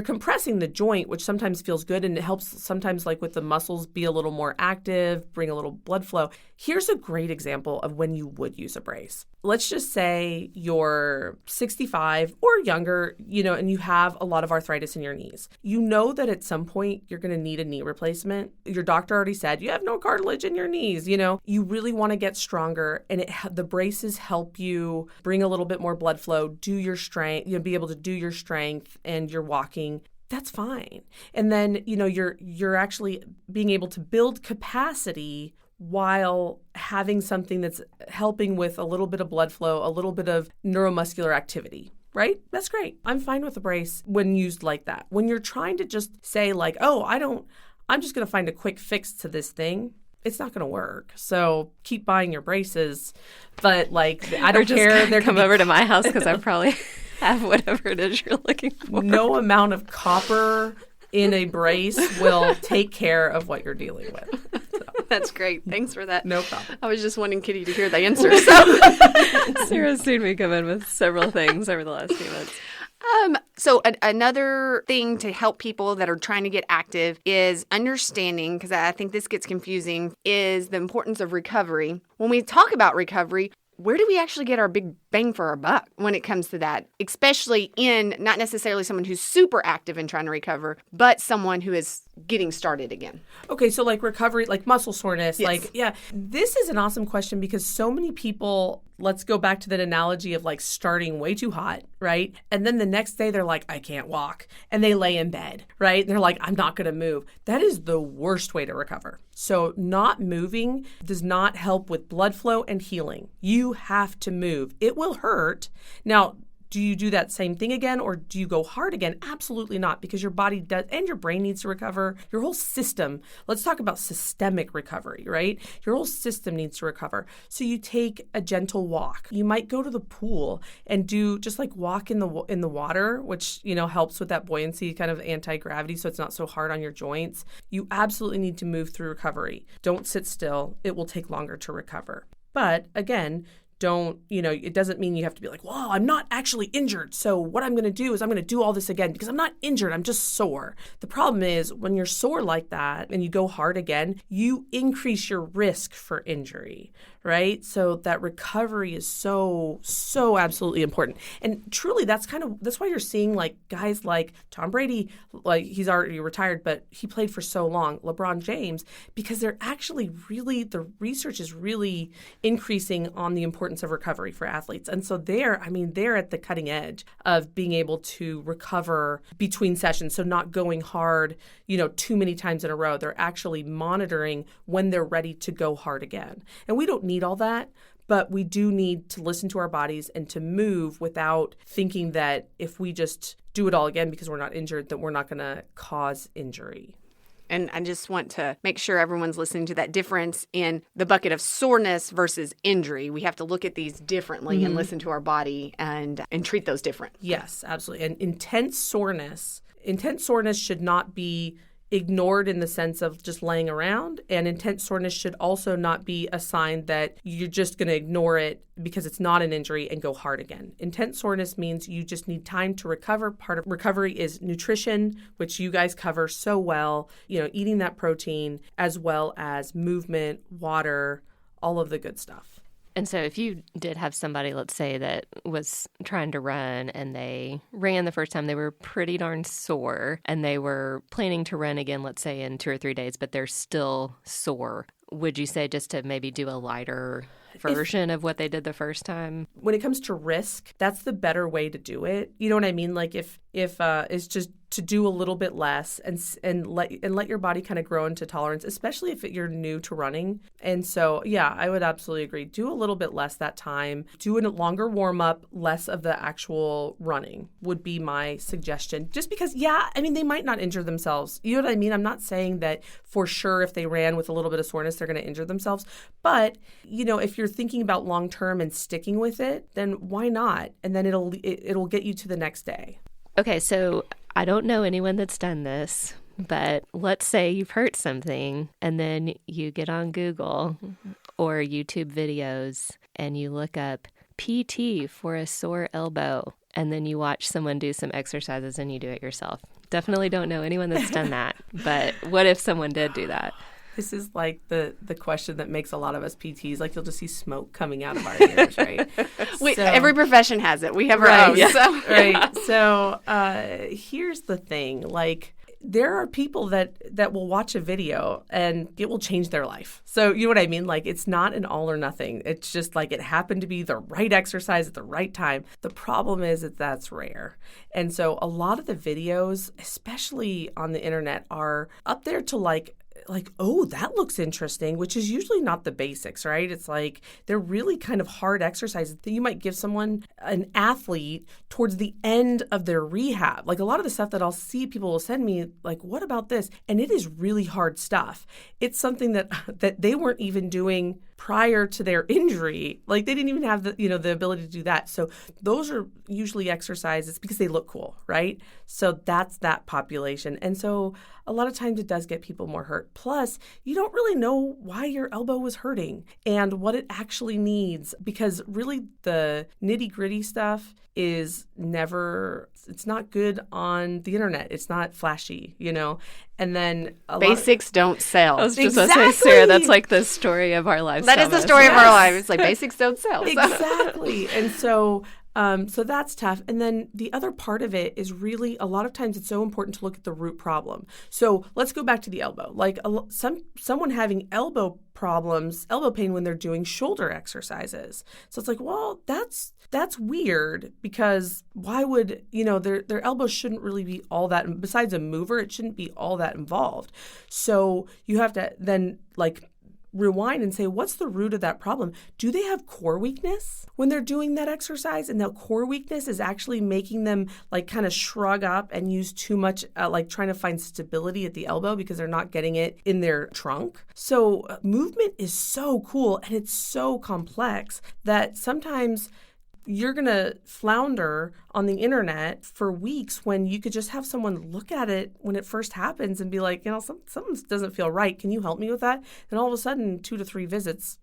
compressing the joint, which sometimes feels good, and it helps sometimes, like with the muscles, be a little more active, bring a little blood flow. Here's a great example of when you would use a brace. Let's just say you're 65 or younger, and you have a lot of arthritis in your knees. You know that at some point you're going to need a knee replacement. Your doctor already said you have no cartilage in your knees. You really want to get stronger, and the braces help you bring a little bit more blood flow, do your strength, be able to do your strength and your walking. That's fine. And then, you're actually being able to build capacity while having something that's helping with a little bit of blood flow, a little bit of neuromuscular activity, right? That's great. I'm fine with a brace when used like that. When you're trying to just say like, I'm just going to find a quick fix to this thing, it's not going to work. So keep buying your braces. But I don't care. They're come over to my house because I probably have whatever it is you're looking for. No amount of copper in a brace will take care of what you're dealing with. That's great. Thanks for that. No problem. I was just wanting Kitty to hear the answer. So. Sarah's seen me come in with several things over the last few months. So another thing to help people that are trying to get active is understanding, because I think this gets confusing, is the importance of recovery. When we talk about recovery, where do we actually get our big bang for our buck when it comes to that, especially in not necessarily someone who's super active in trying to recover, but someone who is getting started again? Okay, so recovery, muscle soreness, yes. This is an awesome question because so many people, let's go back to that analogy of starting way too hot, right? And then the next day they're like, I can't walk. And they lay in bed, right? And they're like, I'm not going to move. That is the worst way to recover. So not moving does not help with blood flow and healing. You have to move. It will hurt. Now, do you do that same thing again, or do you go hard again? Absolutely not, because your body does, and your brain needs to recover. Your whole system, let's talk about systemic recovery, right? Your whole system needs to recover. So you take a gentle walk. You might go to the pool and do just walk in the water, which, helps with that buoyancy, kind of anti-gravity, so it's not so hard on your joints. You absolutely need to move through recovery. Don't sit still. It will take longer to recover. But again, it doesn't mean you have to be like, well, I'm not actually injured. So what I'm going to do is I'm going to do all this again because I'm not injured. I'm just sore. The problem is when you're sore like that and you go hard again, you increase your risk for injury, right? So that recovery is so absolutely important. And truly, that's why you're seeing guys like Tom Brady, he's already retired, but he played for so long, LeBron James, because they're actually the research is really increasing on the importance of recovery for athletes. And so they're at the cutting edge of being able to recover between sessions. So not going hard, too many times in a row. They're actually monitoring when they're ready to go hard again. And we don't need all that, but we do need to listen to our bodies and to move without thinking that if we just do it all again because we're not injured, that we're not going to cause injury. And I just want to make sure everyone's listening to that difference in the bucket of soreness versus injury. We have to look at these differently and listen to our body and treat those different. Yes, absolutely. And intense soreness should not be ignored in the sense of just laying around, and intense soreness should also not be a sign that you're just going to ignore it because it's not an injury and go hard again. Intense soreness means you just need time to recover. Part of recovery is nutrition, which you guys cover so well, eating that protein, as well as movement, water, all of the good stuff. And so if you did have somebody, let's say, that was trying to run and they ran the first time, they were pretty darn sore and they were planning to run again, let's say in 2 or 3 days, but they're still sore, would you say just to maybe do a lighter version of what they did the first time? When it comes to risk, that's the better way to do it. You know what I mean? Like if it's just to do a little bit less and let your body kind of grow into tolerance, especially if you're new to running. And so, yeah, I would absolutely agree. Do a little bit less that time. Do a longer warm up, less of the actual running would be my suggestion. Just because, yeah, I mean, they might not injure themselves. You know what I mean? I'm not saying that for sure if they ran with a little bit of soreness, they're going to injure themselves. But, you know, if you're thinking about long term and sticking with it, then why not? And then it'll get you to the next day. Okay, so I don't know anyone that's done this, but let's say you've hurt something and then you get on Google or YouTube videos and you look up PT for a sore elbow and then you watch someone do some exercises and you do it yourself. Definitely don't know anyone that's done that, but what if someone did do that? This is like the question that makes a lot of us PTs, like you'll just see smoke coming out of our ears, right? Every profession has it. We have our own. Yeah. So. Right. So here's the thing. Like there are people that will watch a video and it will change their life. So you know what I mean? Like it's not an all or nothing. It's just like it happened to be the right exercise at the right time. The problem is that that's rare. And so a lot of the videos, especially on the internet, are up there to like, oh, that looks interesting, which is usually not the basics, right? It's like they're really kind of hard exercises that you might give someone, an athlete, towards the end of their rehab. Like a lot of the stuff that I'll see people will send me, like, what about this? And it is really hard stuff. It's something that they weren't even doing prior to their injury. Like they didn't even have the ability to do that. So those are usually exercises because they look cool, right? So that's that population. And so a lot of times it does get people more hurt. Plus, you don't really know why your elbow was hurting and what it actually needs, because really the nitty-gritty stuff is it's not good on the internet. It's not flashy, you know? And then basics don't sell. I was just going to say, Sarah, that's like the story of our lives. That is the story of our lives. It's like basics don't sell. So. Exactly. And so that's tough. And then the other part of it is really a lot of times it's so important to look at the root problem. So let's go back to the elbow. Like someone having elbow pain when they're doing shoulder exercises. So it's like, well, that's weird, because why would, their elbow shouldn't really be all that, besides a mover, it shouldn't be all that involved. So you have to then rewind and say, what's the root of that problem? Do they have core weakness when they're doing that exercise? And that core weakness is actually making them kind of shrug up and use too much, trying to find stability at the elbow because they're not getting it in their trunk. So movement is so cool and it's so complex that sometimes you're going to flounder on the internet for weeks when you could just have someone look at it when it first happens and be like, something doesn't feel right. Can you help me with that? And all of a sudden, 2 to 3 visits,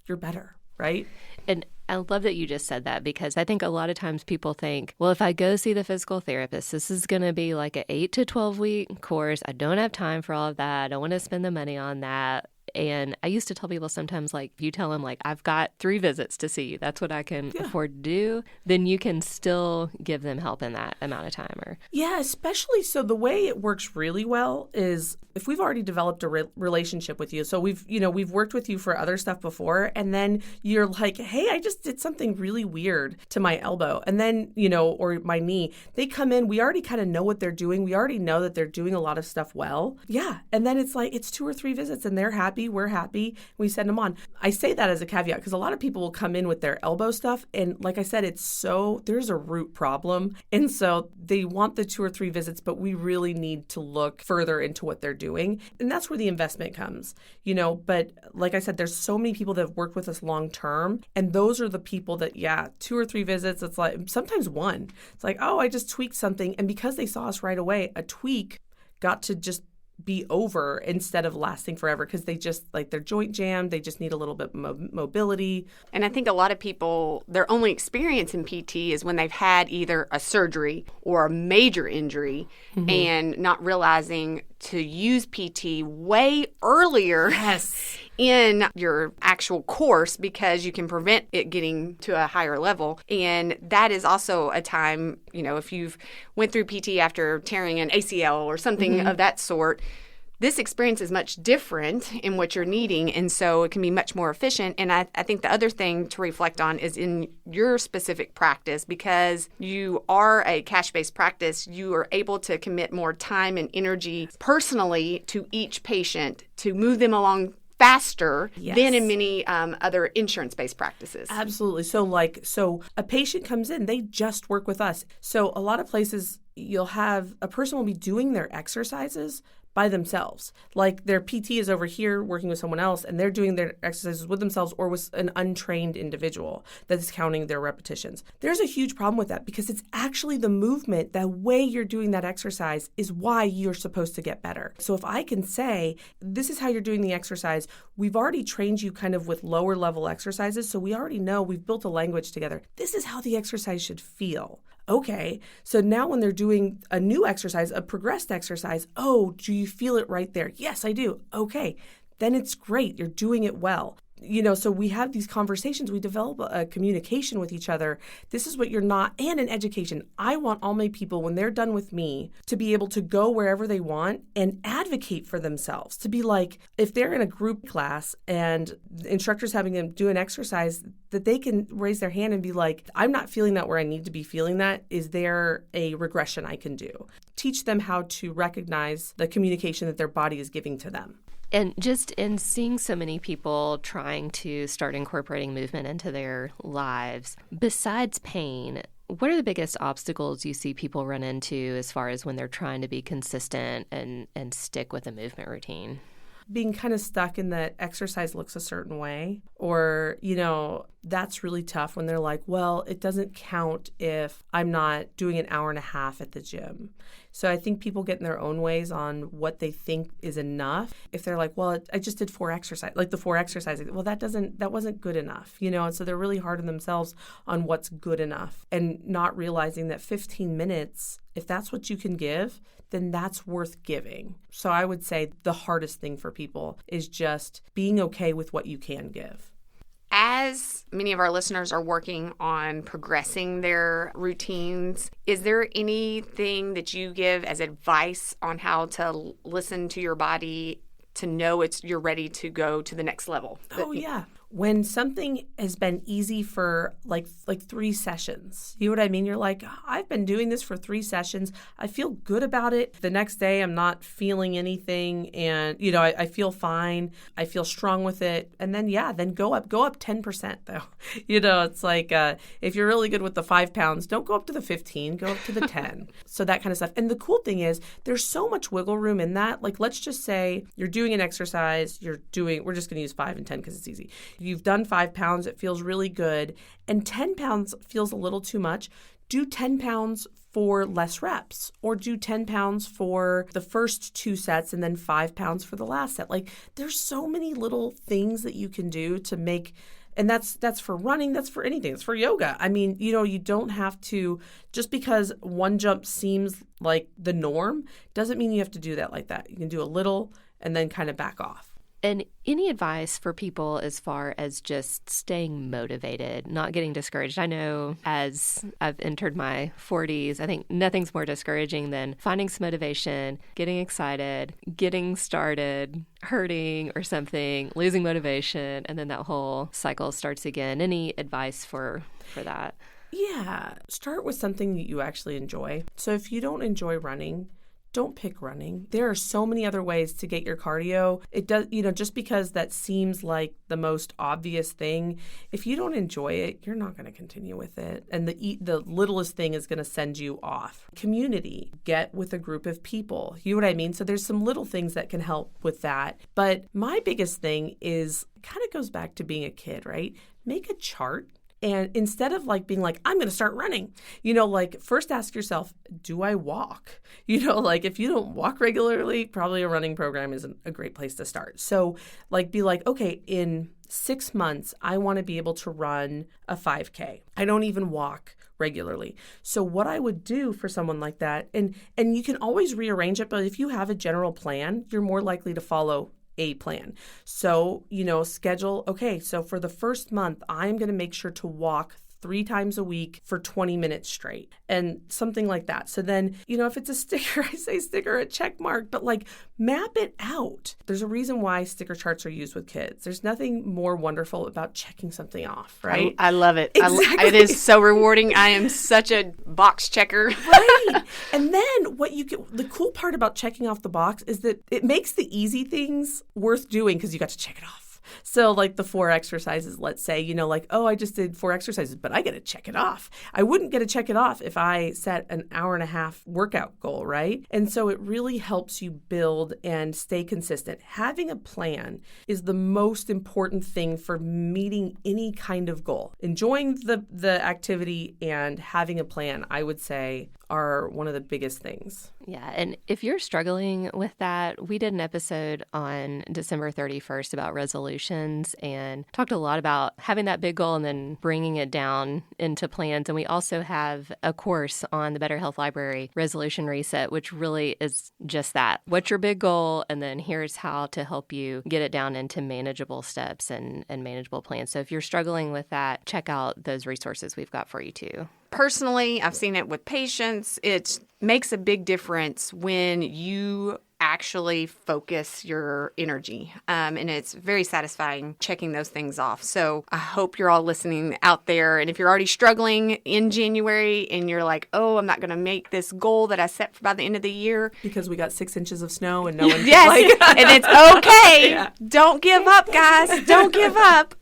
you're better, right? And I love that you just said that, because I think a lot of times people think, well, if I go see the physical therapist, this is going to be like an 8 to 12 week course. I don't have time for all of that. I don't want to spend the money on that. And I used to tell people sometimes, if you tell them, I've got 3 visits to see you, that's what I can afford to do, then you can still give them help in that amount of time. Yeah, especially so the way it works really well is if we've already developed a relationship with you. So we've worked with you for other stuff before, and then you're like, hey, I just did something really weird to my elbow. And then, or my knee, they come in, we already kind of know what they're doing. We already know that they're doing a lot of stuff well. Yeah. And then it's 2 or 3 visits and they're happy. We're happy. We send them on. I say that as a caveat because a lot of people will come in with their elbow stuff. And like I said, there's a root problem. And so they want the 2 or 3 visits, but we really need to look further into what they're doing. And that's where the investment comes, But like I said, there's so many people that have worked with us long term. And those are the people that, 2 or 3 visits, it's like sometimes 1. It's like, oh, I just tweaked something. And because they saw us right away, a tweak got to just be over instead of lasting forever because they just their joint jammed. They just need a little bit mobility. And I think a lot of people, their only experience in PT is when they've had either a surgery or a major injury and not realizing to use PT way earlier in your actual course because you can prevent it getting to a higher level. And that is also a time, if you've went through PT after tearing an ACL or something of that sort, this experience is much different in what you're needing, and so it can be much more efficient. And I think the other thing to reflect on is in your specific practice, because you are a cash-based practice, you are able to commit more time and energy personally to each patient to move them along faster than in many other insurance-based practices. Absolutely. So a patient comes in, they just work with us. So a lot of places you'll have a person will be doing their exercises by themselves. Like their PT is over here working with someone else and they're doing their exercises with themselves or with an untrained individual that is counting their repetitions. There's a huge problem with that because it's actually the movement, the way you're doing that exercise is why you're supposed to get better. So if I can say, this is how you're doing the exercise, we've already trained you kind of with lower level exercises, so we already know, we've built a language together. This is how the exercise should feel. Okay, so now when they're doing a new exercise, a progressed exercise, oh, do you feel it right there? Yes, I do. Okay, then it's great. You're doing it well. So we have these conversations. We develop a communication with each other. This is what you're not, and an education. I want all my people, when they're done with me, to be able to go wherever they want and advocate for themselves. To be like, if they're in a group class and the instructor's having them do an exercise, that they can raise their hand and be like, I'm not feeling that where I need to be feeling that. Is there a regression I can do? Teach them how to recognize the communication that their body is giving to them. And just in seeing so many people trying to start incorporating movement into their lives, besides pain, what are the biggest obstacles you see people run into as far as when they're trying to be consistent and stick with a movement routine? Being kind of stuck in that exercise looks a certain way, or, that's really tough when they're like, well, it doesn't count if I'm not doing an hour and a half at the gym. So I think people get in their own ways on what they think is enough. If they're like, well, I just did 4 exercises, like the 4 exercises. Well, that wasn't good enough, and so they're really hard on themselves on what's good enough and not realizing that 15 minutes, if that's what you can give, then that's worth giving. So I would say the hardest thing for people is just being okay with what you can give. As many of our listeners are working on progressing their routines, is there anything that you give as advice on how to listen to your body to know you're ready to go to the next level? Oh, yeah. When something has been easy for like 3 sessions, you know what I mean? You're like, I've been doing this for 3 sessions. I feel good about it. The next day, I'm not feeling anything. And, I feel fine. I feel strong with it. And then, then go up 10% though. It's like, if you're really good with the 5 pounds, don't go up to the 15, go up to the 10. So that kind of stuff. And the cool thing is there's so much wiggle room in that. Like, let's just say you're doing an exercise, we're just going to use 5 and 10 because it's easy. You've done 5 pounds, it feels really good, and 10 pounds feels a little too much. Do 10 pounds for less reps, or do 10 pounds for the first 2 sets and then 5 pounds for the last set. Like, there's so many little things that you can do to make, and that's for running, that's for anything, it's for yoga. I mean, you don't have to, just because one jump seems like the norm, doesn't mean you have to do that like that. You can do a little and then kind of back off. And any advice for people as far as just staying motivated, not getting discouraged? I know as I've entered my 40s, I think nothing's more discouraging than finding some motivation, getting excited, getting started, hurting or something, losing motivation, and then that whole cycle starts again. Any advice for that? Yeah. Start with something that you actually enjoy. So if you don't enjoy running, don't pick running. There are so many other ways to get your cardio. It does, just because that seems like the most obvious thing, if you don't enjoy it, you're not going to continue with it. And the littlest thing is going to send you off. Community, get with a group of people. You know what I mean? So there's some little things that can help with that. But my biggest thing is kind of goes back to being a kid, right? Make a chart. And instead of being like, I'm going to start running, first ask yourself, do I walk? If you don't walk regularly, probably a running program isn't a great place to start. So be like, okay, in 6 months, I want to be able to run a 5K. I don't even walk regularly. So what I would do for someone like that, and you can always rearrange it, but if you have a general plan, you're more likely to follow a plan. So, schedule, okay, so for the first month, I'm going to make sure to walk 3 times a week for 20 minutes straight and something like that. So then, if it's a sticker, I say sticker, a check mark, but map it out. There's a reason why sticker charts are used with kids. There's nothing more wonderful about checking something off, right? I love it. Exactly. It is so rewarding. I am such a box checker. Right. And then the cool part about checking off the box is that it makes the easy things worth doing because you got to check it off. So the 4 exercises, let's say, I just did 4 exercises, but I get to check it off. I wouldn't get to check it off if I set an hour and a half workout goal, right? And so it really helps you build and stay consistent. Having a plan is the most important thing for meeting any kind of goal. Enjoying the activity and having a plan, I would say, are one of the biggest things. Yeah, and if you're struggling with that, we did an episode on December 31st about resolutions and talked a lot about having that big goal and then bringing it down into plans. And we also have a course on the Better Health Library, Resolution Reset, which really is just that. What's your big goal? And then here's how to help you get it down into manageable steps and manageable plans. So if you're struggling with that, check out those resources we've got for you too. Personally, I've seen it with patients. It makes a big difference when you actually focus your energy. And it's very satisfying checking those things off. So I hope you're all listening out there. And if you're already struggling in January and you're like, oh, I'm not going to make this goal that I set for by the end of the year. Because we got 6 inches of snow and no one yes, and it's okay. Yeah. Don't give up, guys. Don't give up.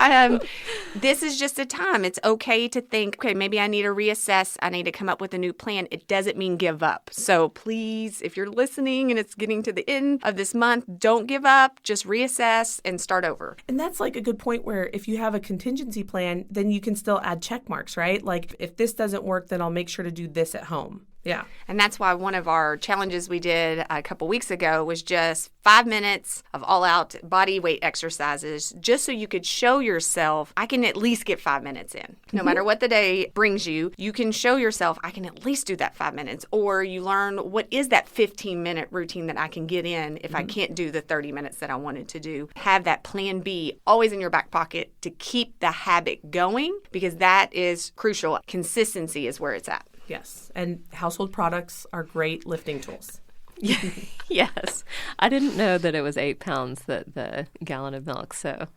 This is just a time. It's okay to think, okay, maybe I need to reassess. I need to come up with a new plan. It doesn't mean give up. So please, if you're listening and it's getting to the end of this month, don't give up. Just reassess and start over. And that's a good point where if you have a contingency plan, then you can still add check marks, right? If this doesn't work, then I'll make sure to do this at home. Yeah. And that's why one of our challenges we did a couple weeks ago was just 5 minutes of all-out body weight exercises, just so you could show yourself, I can at least get 5 minutes in. No matter what the day brings you, you can show yourself, I can at least do that 5 minutes. Or you learn, what is that 15-minute routine that I can get in if I can't do the 30 minutes that I wanted to do. Have that plan B always in your back pocket to keep the habit going, because that is crucial. Consistency is where it's at. Yes, and household products are great lifting tools. Yes. I didn't know that it was 8 pounds, the gallon of milk, so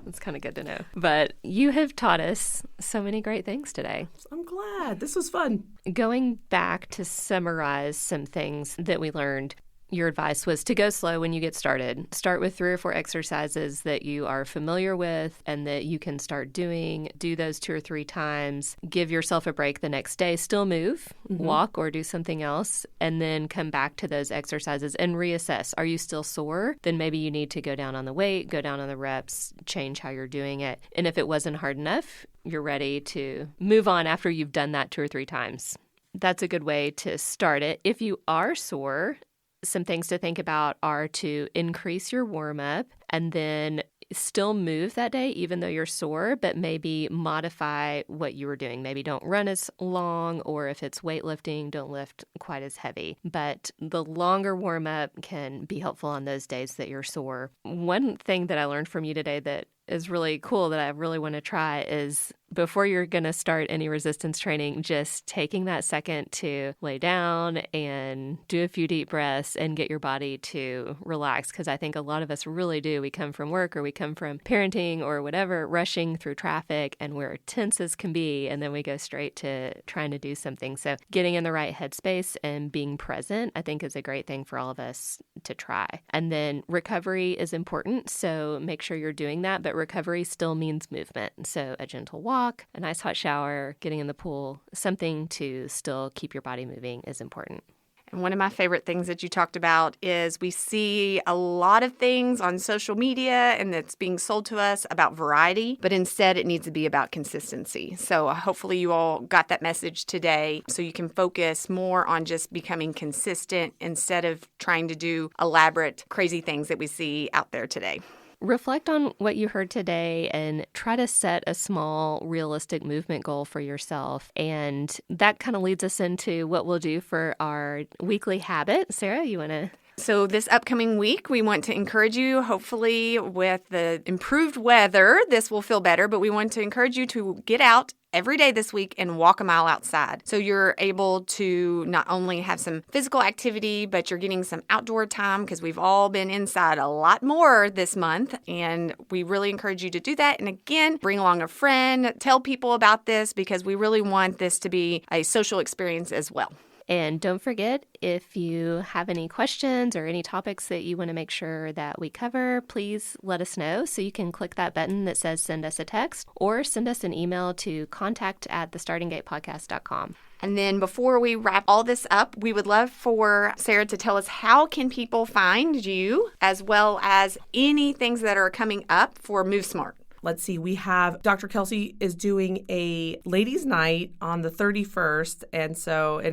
it's kind of good to know. But you have taught us so many great things today. I'm glad. This was fun. Going back to summarize some things that we learned, your advice was to go slow when you get started. Start with 3 or 4 exercises that you are familiar with and that you can start doing. Do those 2 or 3 times. Give yourself a break the next day. Still move, walk, or do something else, and then come back to those exercises and reassess. Are you still sore? Then maybe you need to go down on the weight, go down on the reps, change how you're doing it. And if it wasn't hard enough, you're ready to move on after you've done that 2 or 3 times. That's a good way to start it. If you are sore, some things to think about are to increase your warm-up and then still move that day even though you're sore, but maybe modify what you were doing. Maybe don't run as long, or if it's weightlifting, don't lift quite as heavy. But the longer warm-up can be helpful on those days that you're sore. One thing that I learned from you today that is really cool that I really want to try is before you're going to start any resistance training, just taking that second to lay down and do a few deep breaths and get your body to relax. Because I think a lot of us really do. We come from work or we come from parenting or whatever, rushing through traffic, and we're tense as can be. And then we go straight to trying to do something. So getting in the right headspace and being present, I think, is a great thing for all of us to try. And then recovery is important. So make sure you're doing that. But recovery still means movement. So a gentle walk, a nice hot shower, getting in the pool, something to still keep your body moving is important. And one of my favorite things that you talked about is we see a lot of things on social media and that's being sold to us about variety, but instead it needs to be about consistency. So hopefully you all got that message today so you can focus more on just becoming consistent instead of trying to do elaborate, crazy things that we see out there today. Reflect on what you heard today and try to set a small, realistic movement goal for yourself. And that kind of leads us into what we'll do for our weekly habit. Sarah, you want to So this upcoming week, we want to encourage you, hopefully with the improved weather, this will feel better, but we want to encourage you to get out every day this week and walk a mile outside. So you're able to not only have some physical activity, but you're getting some outdoor time because we've all been inside a lot more this month. And we really encourage you to do that. And again, bring along a friend, tell people about this because we really want this to be a social experience as well. And don't forget, if you have any questions or any topics that you want to make sure that we cover, please let us know. So you can click that button that says send us a text or send us an email to contact@thestartinggatepodcast.com. And then before we wrap all this up, we would love for Sarah to tell us how can people find you as well as any things that are coming up for Move Smart. Let's see, we have Dr. Kelsey is doing a ladies' night on the 31st, and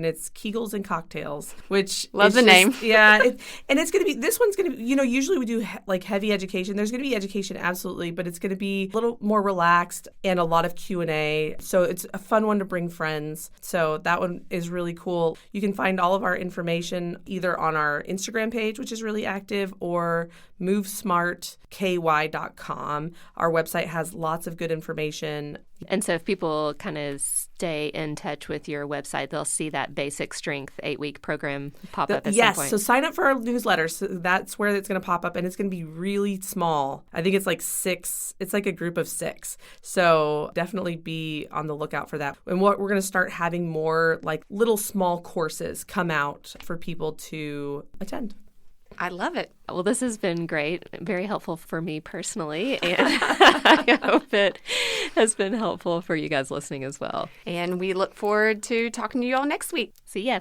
it's Kegels and Cocktails, which love the name. Yeah, and it's going to be, this one's going to be, usually we do like heavy education. There's going to be education, absolutely, but it's going to be a little more relaxed and a lot of Q&A. So it's a fun one to bring friends. So that one is really cool. You can find all of our information either on our Instagram page, which is really active, or movesmartky.com. Our website has lots of good information. And so if people kind of stay in touch with your website, they'll see that basic strength 8-week program pop up at some point. Yes, so sign up for our newsletter. So that's where it's going to pop up, and it's going to be really small. I think it's like 6. It's like a group of 6. So definitely be on the lookout for that. And what we're going to start having more like little small courses come out for people to attend. I love it. Well, this has been great, very helpful for me personally, and I hope it has been helpful for you guys listening as well. And we look forward to talking to you all next week. See ya.